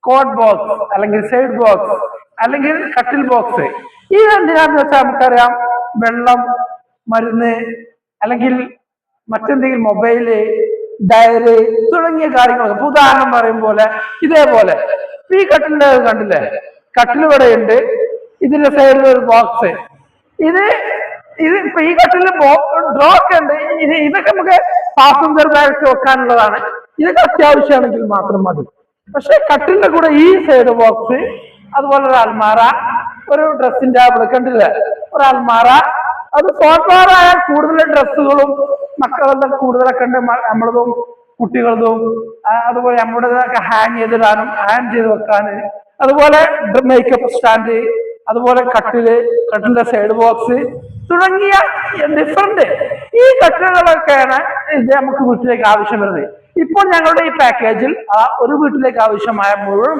Coat box അല്ലെങ്കിൽ side box അല്ലെങ്കിൽ കട്ടിൽ ബോക്സ്. ഈ എന്തിനാന്ന് വെച്ചാൽ നമുക്കറിയാം, വെള്ളം, മരുന്ന് അല്ലെങ്കിൽ മറ്റെന്തെങ്കിലും മൊബൈല്, ഡയറി തുടങ്ങിയ കാര്യങ്ങളൊക്കെ. ഉദാഹരണം പറയും പോലെ ഇതേപോലെ ഈ കട്ടിലിന്റെ കണ്ടില്ലേ, കട്ടിലിവിടെ ഉണ്ട്, ഇതിന്റെ സൈഡിൽ ഒരു ബോക്സ്. ഇത് ഇപ്പൊ ഈ കട്ടിലിൽ ഡ്രോ ഒക്കെ ഉണ്ട്. ഇതൊക്കെ നമുക്ക് പാസഞ്ചർ ബാഗ് വെക്കാനുള്ളതാണ്. ഇതൊക്കെ അത്യാവശ്യമാണെങ്കിൽ മാത്രം മതി. പക്ഷെ കട്ടിലിന്റെ കൂടെ ഈ സൈഡ് ബോക്സ്, അതുപോലെ ഒരു അൽമാര, ഒരു ഡ്രസ്സിന്റെ ടേബിൾ കണ്ടില്ലേ, ഒരു അൽമാര. അത് സോഫാറായാൽ കൂടുതൽ ഡ്രസ്സുകളും മക്കളുടെ കൂടുതലൊക്കെ ഉണ്ട്, നമ്മളതും കുട്ടികളതും. അതുപോലെ നമ്മുടേതൊക്കെ ഹാങ് ചെയ്തിടാനും ഹാങ് ചെയ്ത് വെക്കാന്. അതുപോലെ മേക്കപ്പ് സ്റ്റാൻഡ്, അതുപോലെ കട്ടിലിന്റെ സൈഡ് ബോക്സ് തുടങ്ങിയ ഡിഫറെന്റ് ഈ കട്ടിലുകളൊക്കെയാണ് ഇത് നമുക്ക് വീട്ടിലേക്ക് ആവശ്യം വരുന്നത്. ഇപ്പോൾ ഞങ്ങളുടെ ഈ പാക്കേജിൽ ഒരു വീട്ടിലേക്ക് ആവശ്യമായ മുഴുവൻ